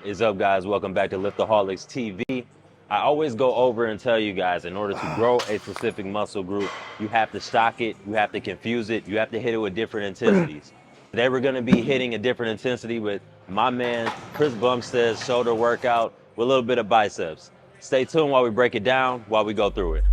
Is up, guys? Welcome back to Liftaholics TV. I always go over and tell you guys, in order to grow a specific muscle group, you have to shock it, you have to confuse it, you have to hit it with different intensities. Today we're going to be hitting a different intensity with my man Chris Bumstead's shoulder workout with a little bit of biceps. Stay tuned while we break it down, while we go through it.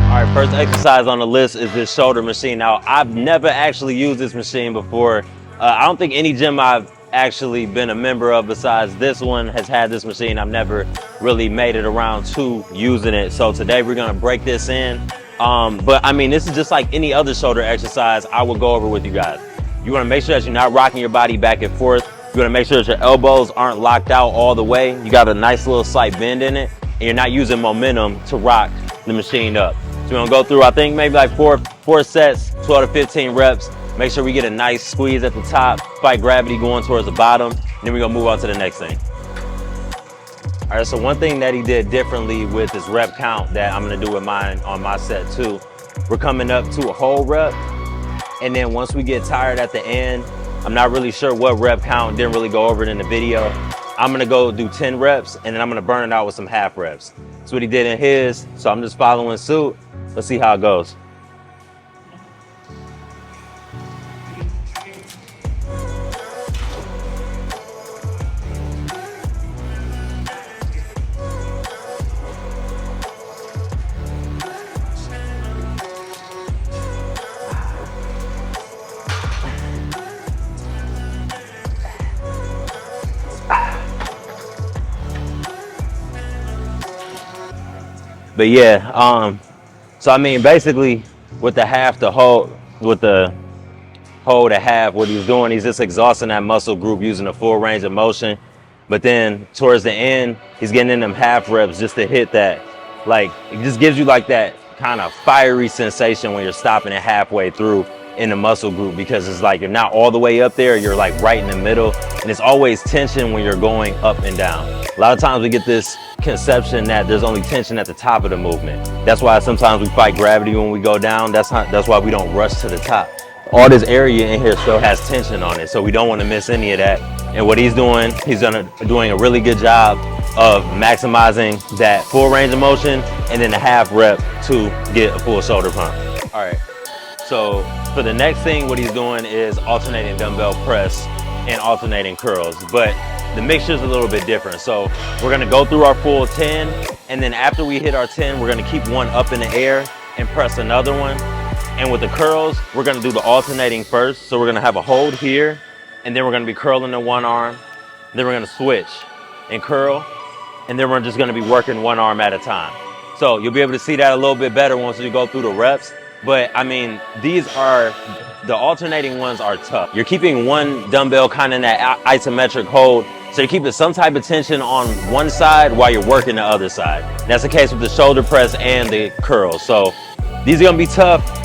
All right, first exercise on the list is this shoulder machine. Now, I've never actually used this machine before. I don't think any gym I've actually been a member of besides this one has had this machine. I've never really made it around to using it. So today we're gonna break this in. But I mean, this is just like any other shoulder exercise I will go over with you guys. You wanna make sure that you're not rocking your body back and forth. You wanna make sure that your elbows aren't locked out all the way. You got a nice little slight bend in it, and you're not using momentum to rock the machine up. So we're gonna go through, I think, maybe like four sets, 12 to 15 reps. Make sure we get a nice squeeze at the top, fight gravity going towards the bottom, and then we're gonna move on to the next thing. All right, so one thing that he did differently with his rep count that I'm gonna do with mine on my set too, we're coming up to a whole rep, and then once we get tired at the end, I'm not really sure what rep count, didn't really go over it in the video. I'm gonna go do 10 reps, and then I'm gonna burn it out with some half reps. That's what he did in his, so I'm just following suit. Let's see how it goes. But yeah, so I mean, basically with the half to hold, with the hold to half, what he's doing, he's just exhausting that muscle group using the full range of motion. But then towards the end, he's getting in them half reps just to hit that. Like, it just gives you like that kind of fiery sensation when you're stopping it halfway through in the muscle group, because it's like you're not all the way up there, you're like right in the middle, and it's always tension when you're going up and down. A lot of times we get this conception that there's only tension at the top of the movement. That's why sometimes we fight gravity when we go down. That's why we don't rush to the top. All this area in here still has tension on it, so we don't want to miss any of that. And what he's doing, doing a really good job of maximizing that full range of motion and then the half rep to get a full shoulder pump. All right, so for the next thing, what he's doing is alternating dumbbell press and alternating curls, but the mixture is a little bit different. So we're gonna go through our full 10, and then after we hit our 10, we're gonna keep one up in the air and press another one. And with the curls, we're gonna do the alternating first. So we're gonna have a hold here, and then we're gonna be curling in one arm, then we're gonna switch and curl, and then we're just gonna be working one arm at a time. So you'll be able to see that a little bit better once you go through the reps. But I mean, the alternating ones are tough. You're keeping one dumbbell kind of in that isometric hold, so you're keeping some type of tension on one side while you're working the other side. That's the case with the shoulder press and the curls. So these are gonna be tough.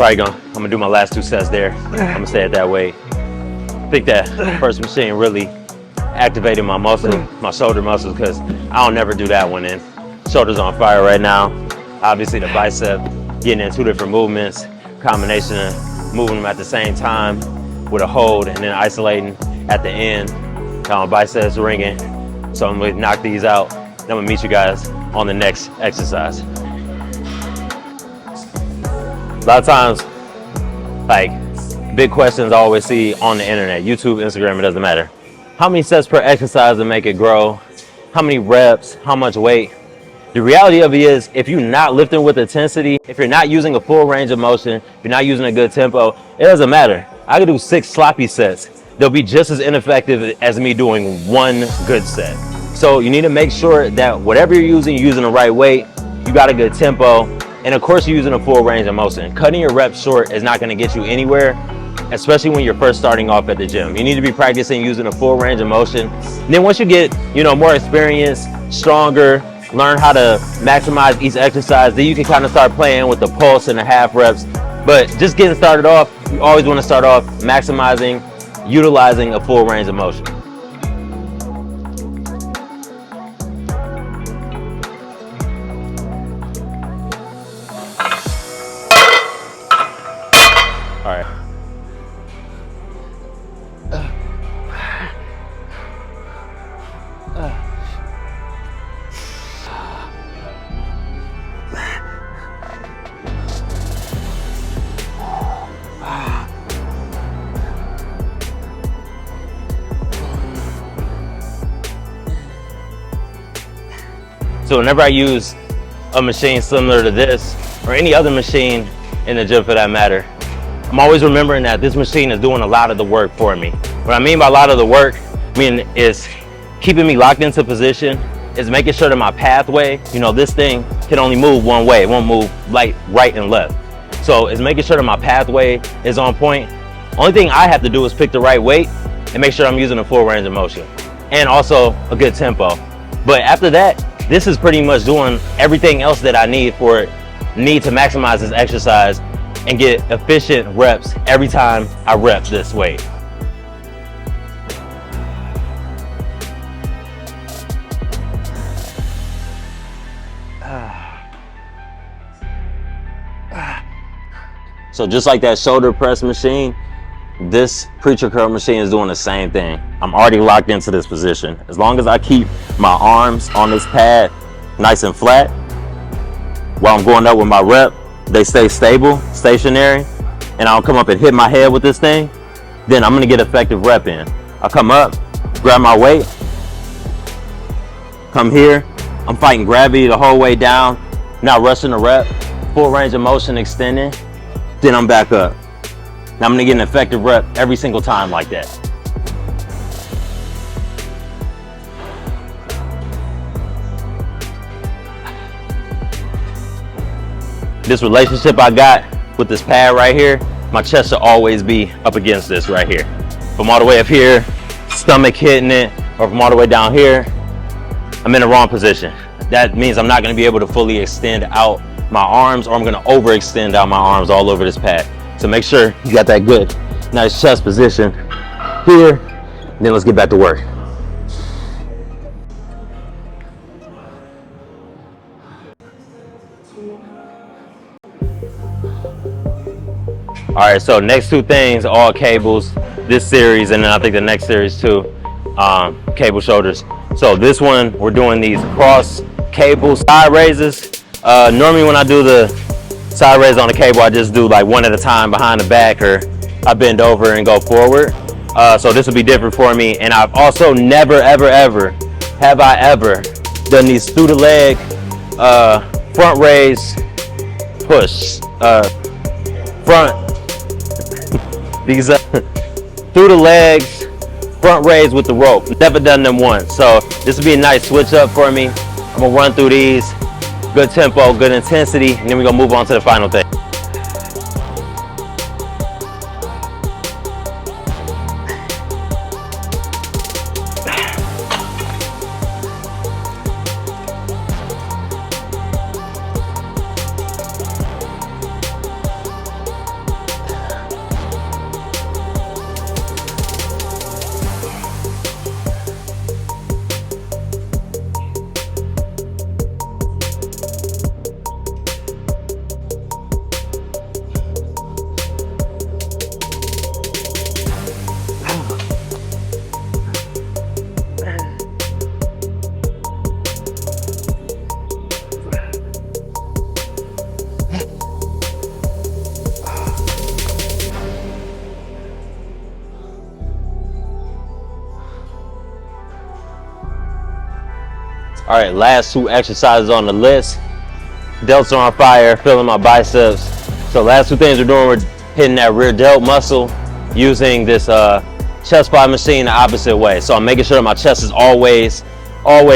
I'm gonna do my last 2 sets there. I'm gonna stay at that weight. I think that first machine really activated my shoulder muscles, because I don't never do that one in. Shoulder's on fire right now. Obviously the bicep, getting in 2 different movements, combination of moving them at the same time with a hold and then isolating at the end. My biceps ringing. So I'm gonna knock these out. Then I'm gonna meet you guys on the next exercise. A lot of times, like, big questions I always see on the internet, YouTube, Instagram, it doesn't matter. How many sets per exercise to make it grow? How many reps? How much weight? The reality of it is, if you're not lifting with intensity, if you're not using a full range of motion, if you're not using a good tempo, it doesn't matter. I could do 6 sloppy sets. They'll be just as ineffective as me doing 1 good set. So you need to make sure that whatever you're using the right weight, you got a good tempo, and of course you're using a full range of motion. Cutting your reps short is not gonna get you anywhere, especially when you're first starting off at the gym. You need to be practicing using a full range of motion. And then once you get, more experience, stronger, learn how to maximize each exercise, then you can kind of start playing with the pulse and the half reps. But just getting started off, you always want to start off maximizing, utilizing a full range of motion. All right. So whenever I use a machine similar to this, or any other machine in the gym for that matter, I'm always remembering that this machine is doing a lot of the work for me. What I mean by a lot of the work, is keeping me locked into position, is making sure that my pathway, this thing can only move one way. It won't move like right and left. So it's making sure that my pathway is on point. Only thing I have to do is pick the right weight and make sure I'm using a full range of motion, and also a good tempo. But after that, this is pretty much doing everything else that I need to maximize this exercise and get efficient reps every time I rep this weight. So just like that shoulder press machine, this preacher curl machine is doing the same thing. I'm already locked into this position. As long as I keep my arms on this pad nice and flat while I'm going up with my rep, they stay stable, stationary, and I'll come up and hit my head with this thing, then I'm gonna get effective rep in. I come up, grab my weight, come here, I'm fighting gravity the whole way down, not rushing the rep, full range of motion extending, then I'm back up. Now I'm gonna get an effective rep every single time like that. This relationship I got with this pad right here, my chest should always be up against this right here. If I'm all the way up here, stomach hitting it, or if I'm all the way down here, I'm in the wrong position. That means I'm not gonna be able to fully extend out my arms, or I'm gonna overextend out my arms all over this pad. So make sure you got that good, nice chest position here, and then let's get back to work. All right, so next 2 things, all cables, this series, and then I think the next series too, cable shoulders. So this one, we're doing these cross cable side raises. Normally when I do the side raise on the cable, I just do like one at a time behind the back, or I bend over and go forward. So this will be different for me. And I've also never, ever done these through the leg, front raise, push, these through the legs, front raise with the rope. Never done them once. So this will be a nice switch up for me. I'm gonna run through these, good tempo, good intensity, and then we're gonna move on to the final thing. All right, last 2 exercises on the list. Delts are on fire, filling my biceps. So last 2 things we're doing, we're hitting that rear delt muscle using this chest squat machine the opposite way. So I'm making sure that my chest is always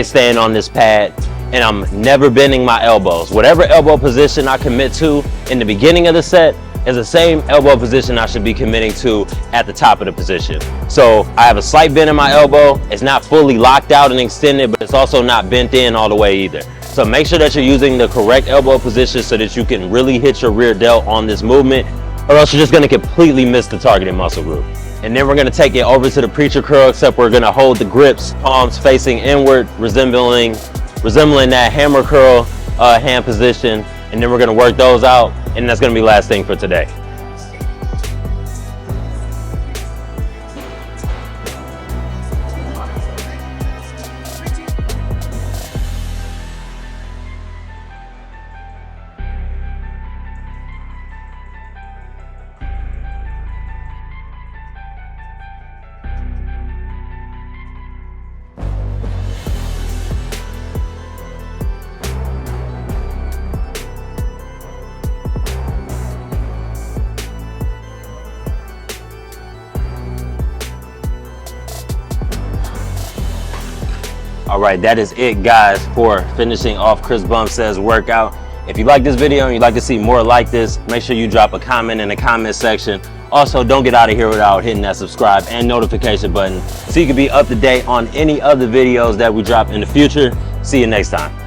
staying on this pad, and I'm never bending my elbows. Whatever elbow position I commit to in the beginning of the set is the same elbow position I should be committing to at the top of the position. So I have a slight bend in my elbow. It's not fully locked out and extended, but it's also not bent in all the way either. So make sure that you're using the correct elbow position so that you can really hit your rear delt on this movement, or else you're just gonna completely miss the targeted muscle group. And then we're gonna take it over to the preacher curl, except we're gonna hold the grips, palms facing inward, resembling that hammer curl hand position. And then we're gonna work those out, and that's gonna be last thing for today. All right, that is it, guys, for finishing off Chris Bumstead's workout. If you like this video and you'd like to see more like this, make sure you drop a comment in the comment section. Also, don't get out of here without hitting that subscribe and notification button so you can be up to date on any other videos that we drop in the future. See you next time.